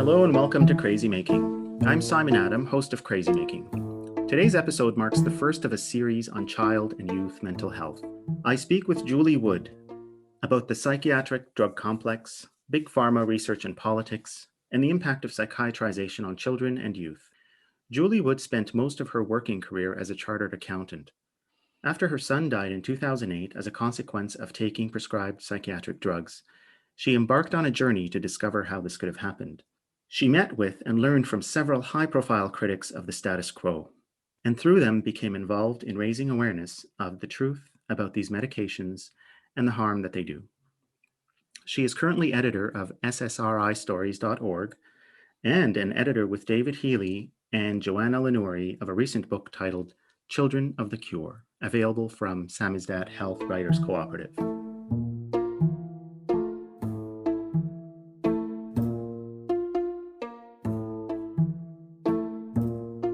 Hello and welcome to Crazy Making. I'm Simon Adam, host of Crazy Making. Today's episode marks the first of a series on child and youth mental health. I speak with Julie Wood about the psychiatric drug complex, big pharma research and politics, and the impact of psychiatrization on children and youth. Julie Wood spent most of her working career as a chartered accountant. After her son died in 2008 as a consequence of taking prescribed psychiatric drugs, she embarked on a journey to discover how this could have happened. She met with and learned from several high-profile critics of the status quo, and through them became involved in raising awareness of the truth about these medications and the harm that they do. She is currently editor of ssristories.org and an editor with David Healy and Joanna Lenuri of a recent book titled Children of the Cure, available from Samizdat Health Writers Cooperative.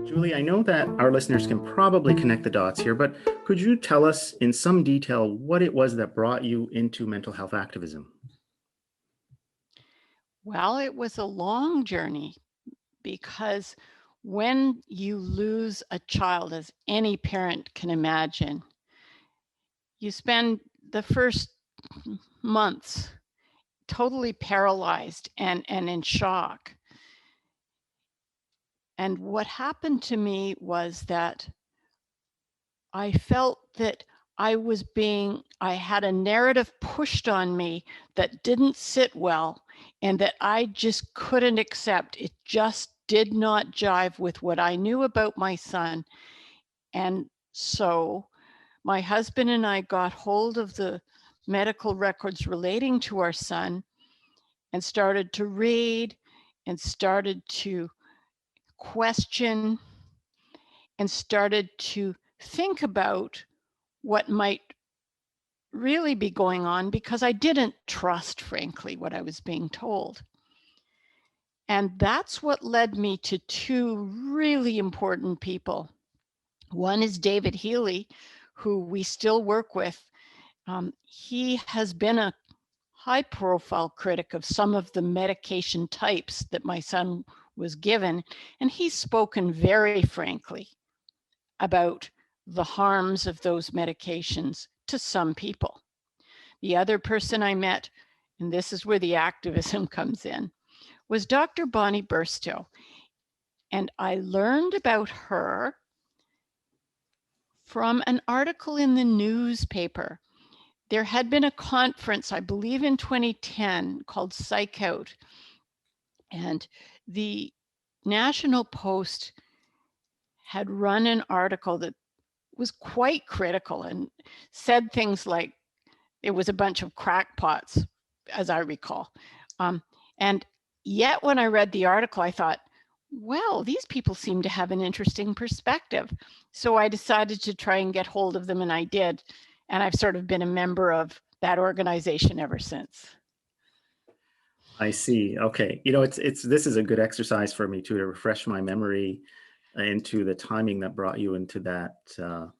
Julie, I know that our listeners can probably connect the dots here, but could you tell us in some detail what it was that brought you into mental health activism? Well, it was a long journey because when you lose a child, as any parent can imagine, you spend the first months totally paralyzed and in shock. And what happened to me was that I felt that I had a narrative pushed on me that didn't sit well and that I just couldn't accept. It just did not jive with what I knew about my son. And so my husband and I got hold of the medical records relating to our son and started to read and started to question and started to think about what might really be going on because I didn't trust, frankly, what I was being told. And that's what led me to two really important people. One is David Healy, who we still work with. He has been a high profile critic of some of the medication types that my son was given, and he's spoken very frankly about the harms of those medications to some people. The other person I met, and this is where the activism comes in, was Dr. Bonnie Burstow. And I learned about her from an article in the newspaper. There had been a conference, I believe in 2010, called Psych Out. And the National Post had run an article that was quite critical and said things like it was a bunch of crackpots, as I recall. And yet when I read the article, I thought, well, these people seem to have an interesting perspective. So I decided to try and get hold of them, and I did. And I've sort of been a member of that organization ever since. I see. Okay. This is a good exercise for me too, to refresh my memory into the timing that brought you into that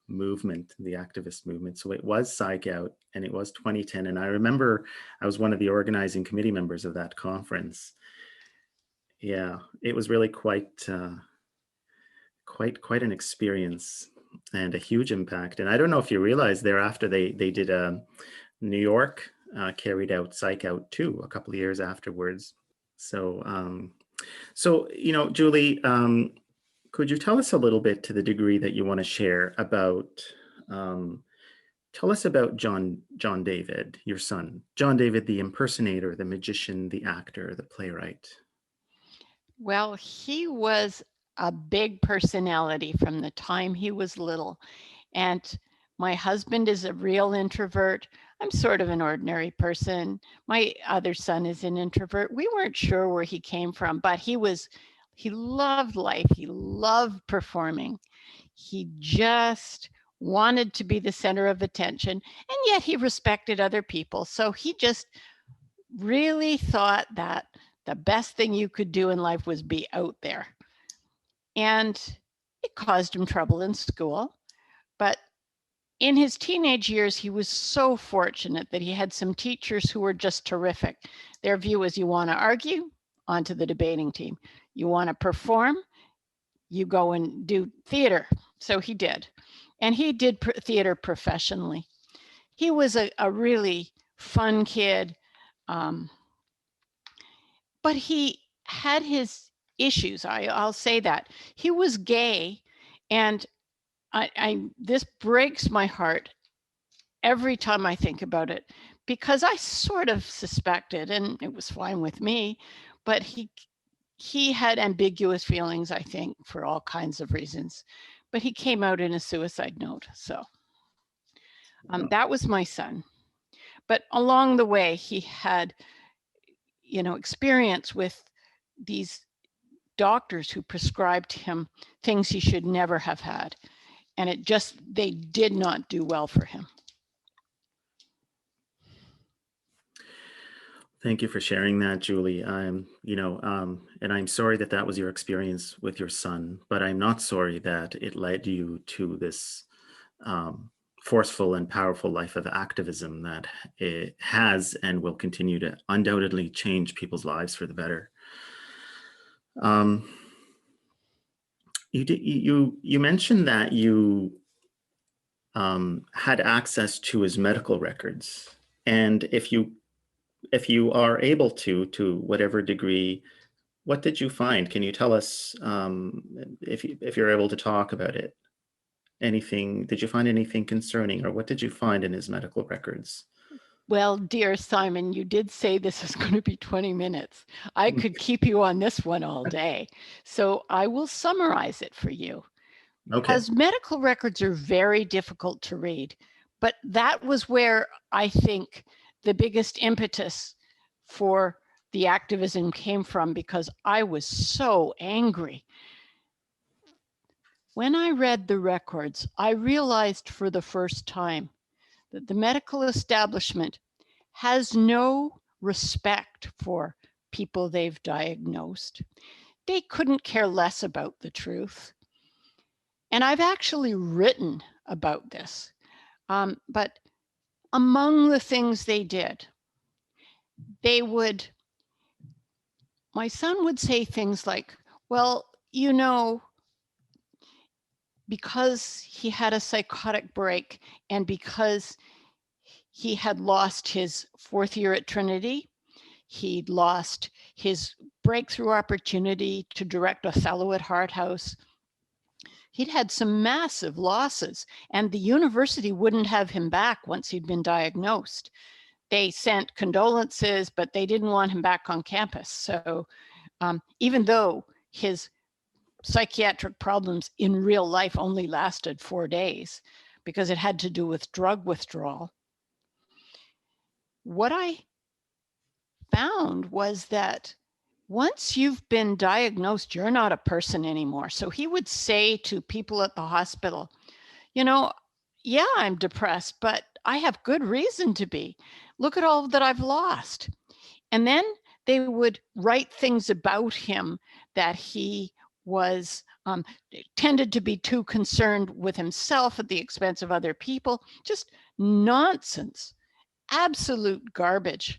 movement, the activist movement. So it was Psych Out and it was 2010. And I remember I was one of the organizing committee members of that conference. Yeah, it was really quite an experience and a huge impact. And I don't know if you realize thereafter they did New York carried out Psych Out too a couple of years afterwards. So Julie, could you tell us a little bit, to the degree that you want to share, about tell us about John David, your son, John David, the impersonator, the magician, the actor, the playwright. Well, he was a big personality from the time he was little. And my husband is a real introvert. I'm sort of an ordinary person. My other son is an introvert. We weren't sure where he came from, but he loved life. He loved performing. He just wanted to be the center of attention, and yet he respected other people. So he just really thought that the best thing you could do in life was be out there. And it caused him trouble in school. But in his teenage years, he was so fortunate that he had some teachers who were just terrific. Their view was, you want to argue? onto the debating team. You want to perform, you go and do theater. So he did. And he did theater professionally. He was a really fun kid, but he had his issues. I'll say that. He was gay, and this breaks my heart every time I think about it, because I sort of suspected, and it was fine with me, but he had ambiguous feelings, I think, for all kinds of reasons. But he came out in a suicide note. So that was my son. But along the way, he had, experience with these doctors who prescribed him things he should never have had. And they did not do well for him. Thank you for sharing that, Julie. And I'm sorry that that was your experience with your son, but I'm not sorry that it led you to this forceful and powerful life of activism that it has and will continue to undoubtedly change people's lives for the better. You mentioned that you had access to his medical records, and if you are able to whatever degree, what did you find? Can you tell us, if you're able to talk about it? Anything? Did you find anything concerning, or what did you find in his medical records? Well, dear Simon, you did say this is going to be 20 minutes. I could keep you on this one all day. So I will summarize it for you. Okay. Because medical records are very difficult to read. But that was where I think the biggest impetus for the activism came from, because I was so angry. When I read the records, I realized for the first time that the medical establishment has no respect for people they've diagnosed. They couldn't care less about the truth. And I've actually written about this. But among the things they did, my son would say things like, well, because he had a psychotic break and because he had lost his 4th year at Trinity, he'd lost his breakthrough opportunity to direct Othello at Hart House. He'd had some massive losses, and the university wouldn't have him back once he'd been diagnosed. They sent condolences, but they didn't want him back on campus. So even though his psychiatric problems in real life only lasted 4 days because it had to do with drug withdrawal, what I found was that once you've been diagnosed, you're not a person anymore. So he would say to people at the hospital, yeah, I'm depressed, but I have good reason to be. Look at all that I've lost. And then they would write things about him that he was tended to be too concerned with himself at the expense of other people. Just nonsense, absolute garbage,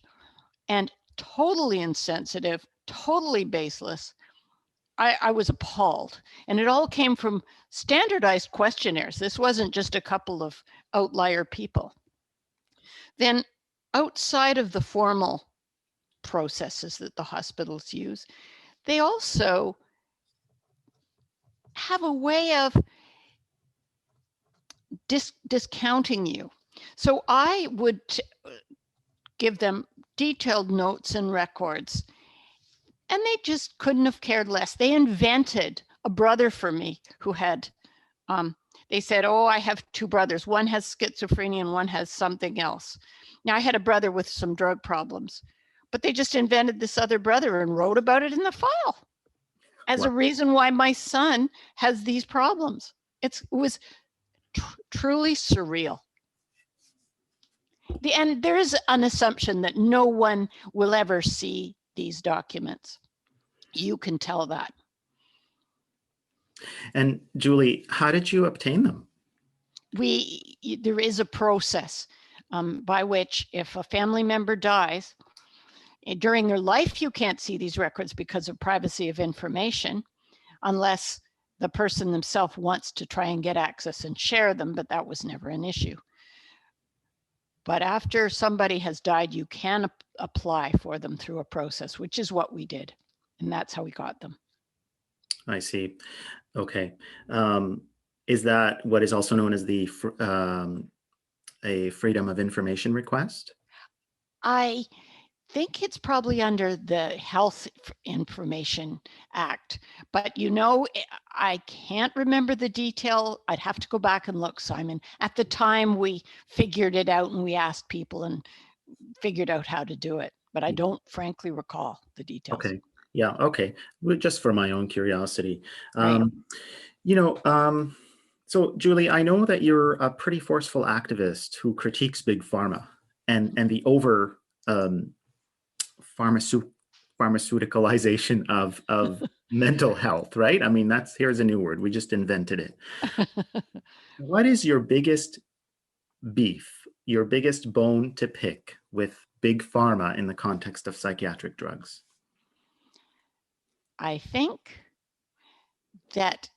and totally insensitive, totally baseless. I was appalled. And it all came from standardized questionnaires. This wasn't just a couple of outlier people. Then outside of the formal processes that the hospitals use, they also have a way of discounting you. So I would give them detailed notes and records, and they just couldn't have cared less. They invented a brother for me who had, they said, oh, I have 2 brothers. One has schizophrenia and one has something else. Now, I had a brother with some drug problems, but they just invented this other brother and wrote about it in the file as a reason why my son has these problems. It was truly surreal. And there is an assumption that no one will ever see these documents. You can tell that. And Julie, how did you obtain them? There is a process by which, if a family member dies, During their life, you can't see these records because of privacy of information, unless the person themselves wants to try and get access and share them, but that was never an issue. But after somebody has died, you can apply for them through a process, which is what we did. And that's how we got them. I see. Okay. Is that what is also known as the a Freedom of Information request? I think it's probably under the Health Information Act, but I can't remember the detail. I'd have to go back and look, Simon. At the time, we figured it out and we asked people and figured out how to do it, but I don't frankly recall the details. Okay. Yeah. Okay. Well, just for my own curiosity. Right. So Julie, I know that you're a pretty forceful activist who critiques big pharma and the over pharmaceuticalization of mental health, right? I mean, here's a new word. We just invented it. What is your biggest beef, your biggest bone to pick with big pharma in the context of psychiatric drugs? I think that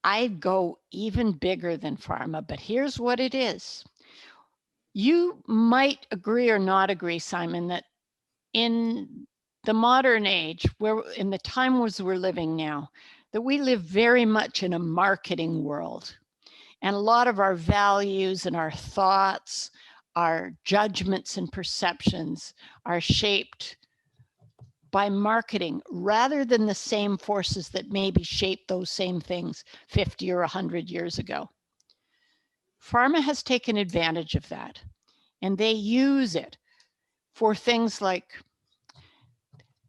I'd go even bigger than pharma, but here's what it is. You might agree or not agree, Simon, that in the modern age, in the times we're living now, that we live very much in a marketing world. And a lot of our values and our thoughts, our judgments and perceptions are shaped by marketing rather than the same forces that maybe shaped those same things 50 or 100 years ago. Pharma has taken advantage of that, and they use it for things like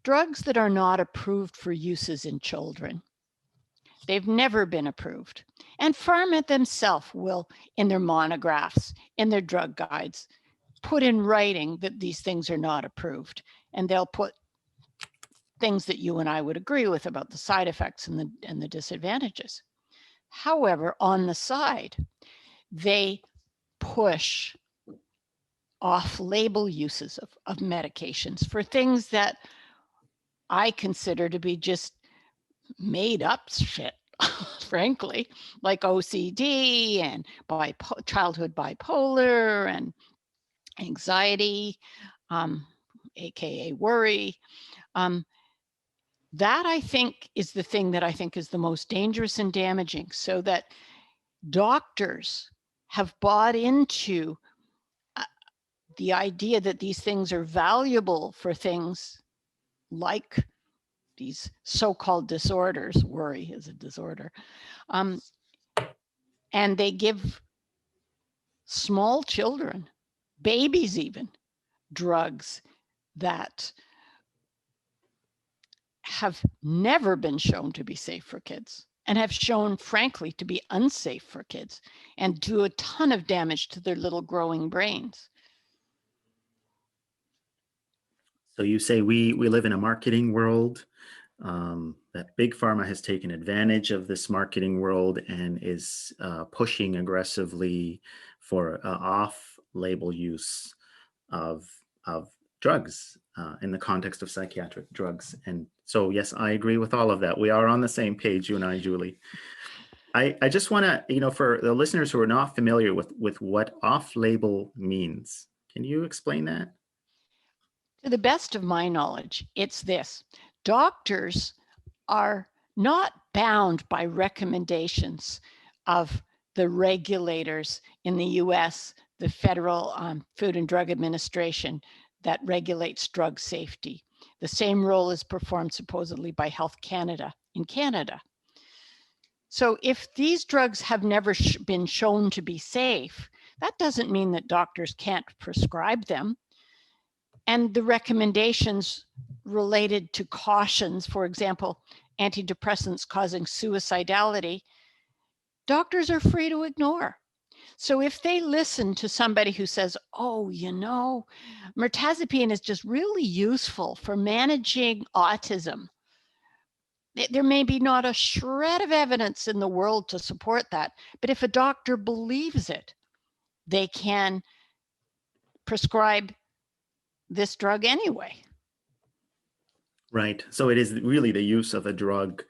drugs that are not approved for uses in children. They've never been approved. And pharma themselves will, in their monographs, in their drug guides, put in writing that these things are not approved. And they'll put things that you and I would agree with about the side effects and the disadvantages. However, on the side, they push off-label uses of medications for things that I consider to be just made up shit, frankly, like OCD and childhood bipolar and anxiety, AKA worry. That I think is the thing that I think is the most dangerous and damaging, so that doctors have bought into the idea that these things are valuable for things like these so-called disorders. Worry is a disorder. And they give small children, babies even, drugs that have never been shown to be safe for kids and have shown, frankly, to be unsafe for kids and do a ton of damage to their little growing brains. So you say we live in a marketing world, that big pharma has taken advantage of this marketing world and is pushing aggressively for off-label use of drugs in the context of psychiatric drugs. And so, yes, I agree with all of that. We are on the same page, you and I, Julie. I just want to, for the listeners who are not familiar with what off-label means, can you explain that? To the best of my knowledge, it's this. Doctors are not bound by recommendations of the regulators in the US, the Federal Food and Drug Administration that regulates drug safety. The same role is performed supposedly by Health Canada in Canada. So if these drugs have never been shown to be safe, that doesn't mean that doctors can't prescribe them. And the recommendations related to cautions, for example, antidepressants causing suicidality, doctors are free to ignore. So if they listen to somebody who says, oh, mirtazapine is just really useful for managing autism, there may be not a shred of evidence in the world to support that. But if a doctor believes it, they can prescribe this drug anyway. Right. So it is really the use of a drug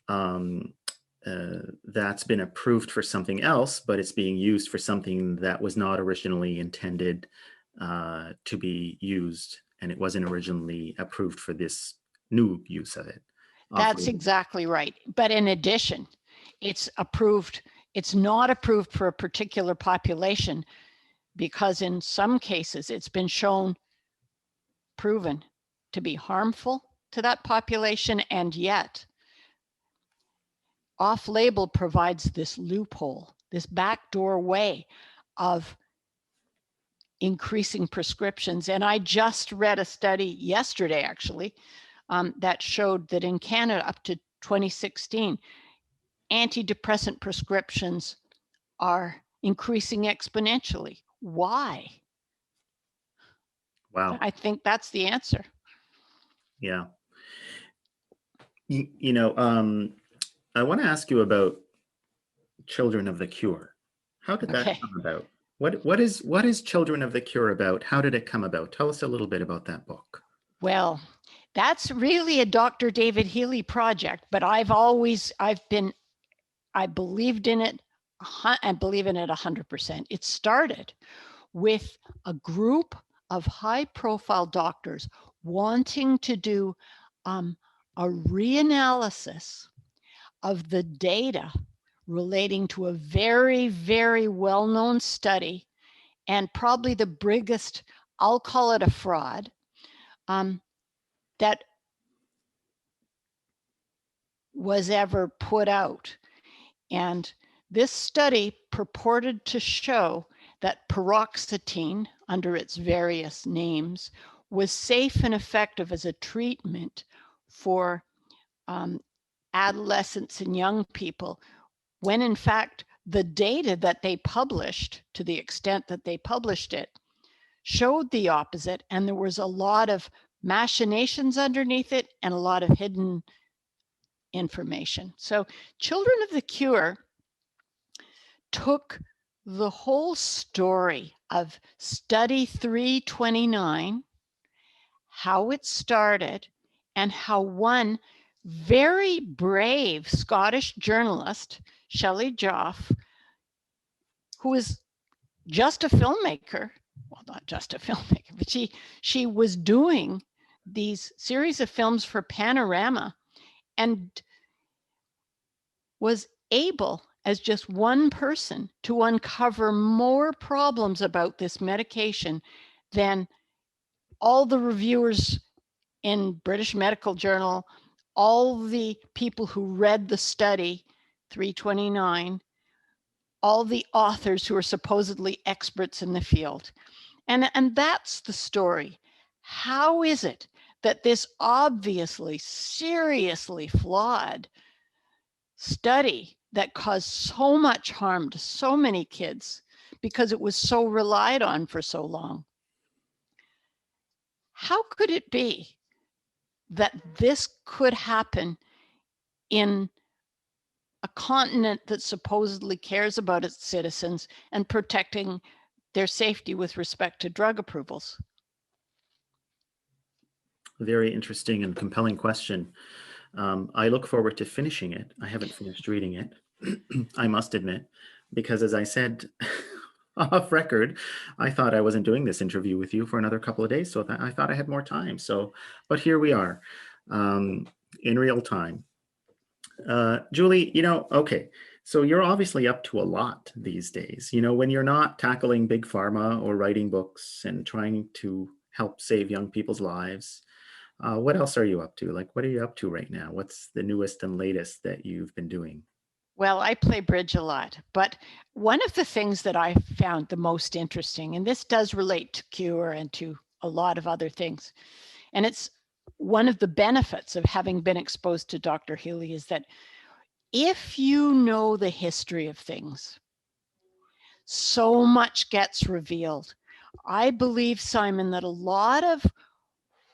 um, that's been approved for something else, but it's being used for something that was not originally intended to be used, and it wasn't originally approved for this new use of it. That's Off-label. exactly right. But in addition, it's approved, it's not approved for a particular population because in some cases it's been proven to be harmful to that population, and yet off-label provides this loophole, this backdoor way of increasing prescriptions. And I just read a study yesterday, actually, that showed that in Canada up to 2016, antidepressant prescriptions are increasing exponentially. Why? Wow. I think that's the answer. Yeah. I want to ask you about Children of the Cure. How did that Okay. come about? What is Children of the Cure about? How did it come about? Tell us a little bit about that book. Well, that's really a Dr. David Healy project, but I believed in it. I believe in it 100%. It started with a group of high-profile doctors wanting to do a reanalysis of the data relating to a very, very well-known study, and probably the biggest, I'll call it a fraud, that was ever put out. And this study purported to show that paroxetine, under its various names, was safe and effective as a treatment for adolescents and young people, when in fact the data that they published, to the extent that they published it, showed the opposite, and there was a lot of machinations underneath it and a lot of hidden information. So Children of the Cure took the whole story of Study 329, how it started, and how one very brave Scottish journalist, Shelley Joffe, who is just a filmmaker, well, not just a filmmaker, but she was doing these series of films for Panorama and was able, as just one person, to uncover more problems about this medication than all the reviewers in British Medical Journal, all the people who read the study 329, all the authors who are supposedly experts in the field. And that's the story. How is it that this obviously, seriously flawed study that caused so much harm to so many kids because it was so relied on for so long, how could it be that this could happen in a continent that supposedly cares about its citizens and protecting their safety with respect to drug approvals? Very interesting and compelling question. I look forward to finishing it. I haven't finished reading it, I must admit, because as I said off record, I thought I wasn't doing this interview with you for another couple of days, so I thought I had more time. So, but here we are in real time. Julie, okay, so you're obviously up to a lot these days. When you're not tackling big pharma or writing books and trying to help save young people's lives, what else are you up to? Like, what are you up to right now? What's the newest and latest that you've been doing? Well, I play bridge a lot, but one of the things that I found the most interesting, and this does relate to Cure and to a lot of other things, and it's one of the benefits of having been exposed to Dr. Healy, is that if you know the history of things, so much gets revealed. I believe, Simon, that a lot of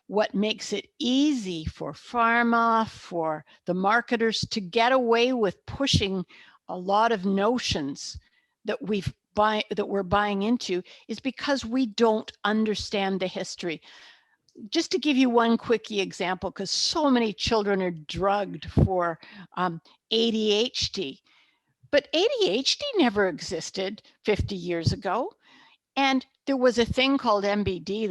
what makes it easy for pharma, for the marketers to get away with pushing a lot of notions that we're buying into, is because we don't understand the history. just to give you one quickie example, because so many children are drugged for ADHD, but ADHD never existed 50 years ago. And there was a thing called MBD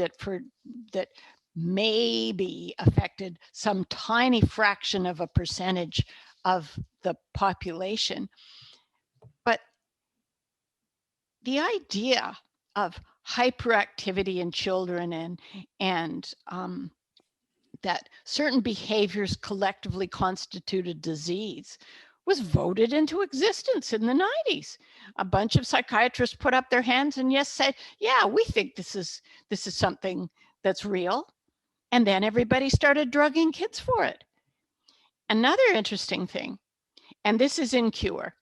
that maybe affected some tiny fraction of a percentage of the population. But the idea of hyperactivity in children and that certain behaviors collectively constitute a disease was voted into existence in the 90s. A bunch of psychiatrists put up their hands and said, yeah, we think this is something that's real. And then everybody started drugging kids for it. Another interesting thing, and this is in Cure,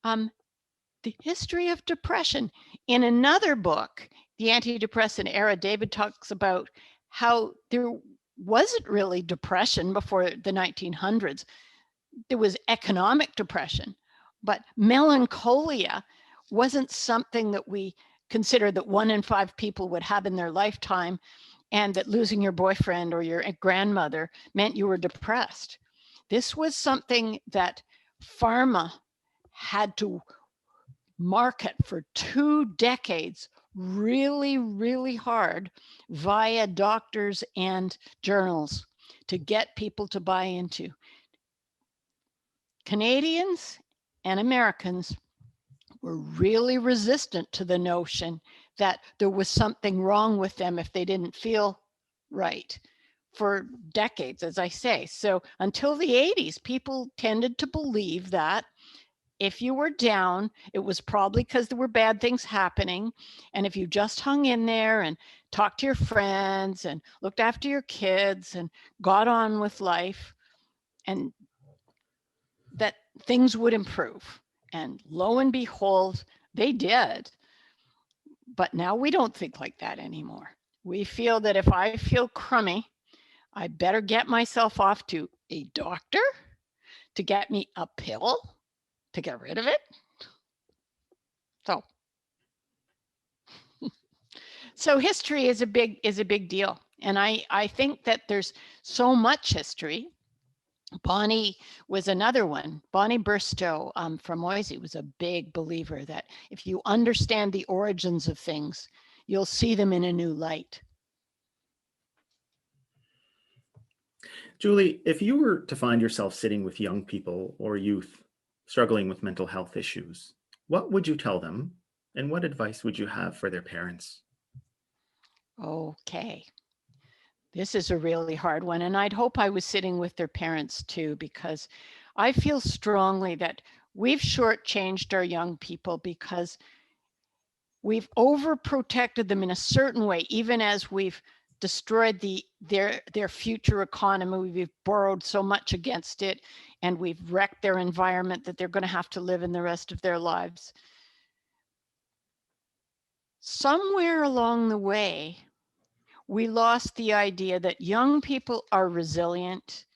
the history of depression. In another book, The Antidepressant Era, David talks about how there wasn't really depression before the 1900s. There was economic depression, but melancholia wasn't something that we considered that 1 in 5 people would have in their lifetime, and that losing your boyfriend or your grandmother meant you were depressed. This was something that pharma had to market for 2 decades really, really hard via doctors and journals to get people to buy into. Canadians and Americans were really resistant to the notion that there was something wrong with them if they didn't feel right for decades, as I say. So until the 80s, people tended to believe that if you were down, it was probably because there were bad things happening. And if you just hung in there and talked to your friends and looked after your kids and got on with life, and that things would improve. And lo and behold, they did. But now we don't think like that anymore. We feel that if I feel crummy, I better get myself off to a doctor to get me a pill to get rid of it. So history is a big deal. And I think that there's so much history. Bonnie was another one. Bonnie Burstow from Moisey was a big believer that if you understand the origins of things, you'll see them in a new light. Julie, if you were to find yourself sitting with young people or youth struggling with mental health issues, what would you tell them, and what advice would you have for their parents? Okay. This is a really hard one, and I'd hope I was sitting with their parents too, because I feel strongly that we've shortchanged our young people because we've overprotected them in a certain way, even as we've destroyed their future economy. We've borrowed so much against it, and we've wrecked their environment that they're going to have to live in the rest of their lives. Somewhere along the way, we lost the idea that young people are resilient,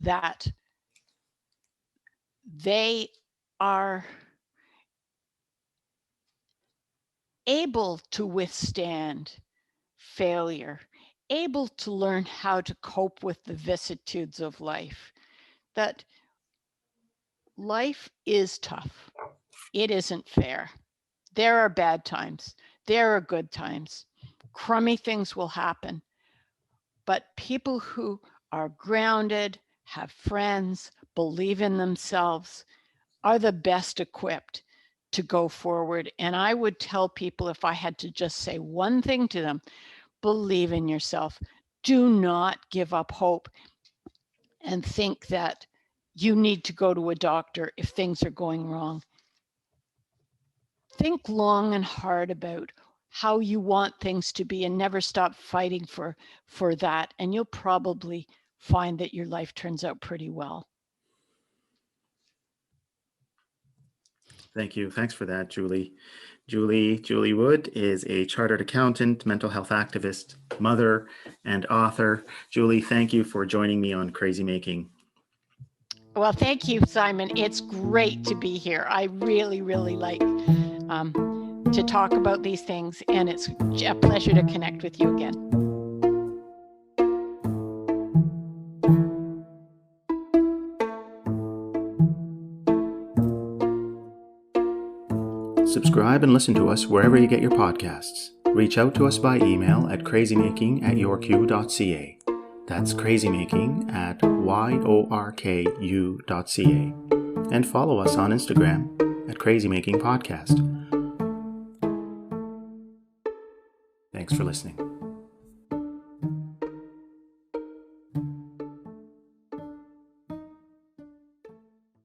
that they are able to withstand failure, able to learn how to cope with the vicissitudes of life, that life is tough. It isn't fair. There are bad times. There are good times. Crummy things will happen. But people who are grounded, have friends, believe in themselves, are the best equipped to go forward. And I would tell people, if I had to just say one thing to them, believe in yourself. Do not give up hope and think that you need to go to a doctor if things are going wrong. Think long and hard about how you want things to be and never stop fighting for that. And you'll probably find that your life turns out pretty well. Thank you. Thanks for that, Julie. Julie Wood is a chartered accountant, mental health activist, mother, and author. Julie, thank you for joining me on Crazy Making. Well, thank you, Simon. It's great to be here. I really, really like to talk about these things, and it's a pleasure to connect with you again. Subscribe and listen to us wherever you get your podcasts. Reach out to us by email at crazymaking@yorku.ca. That's crazymaking@yorku.ca. And follow us on Instagram at crazymakingpodcast. Thanks for listening.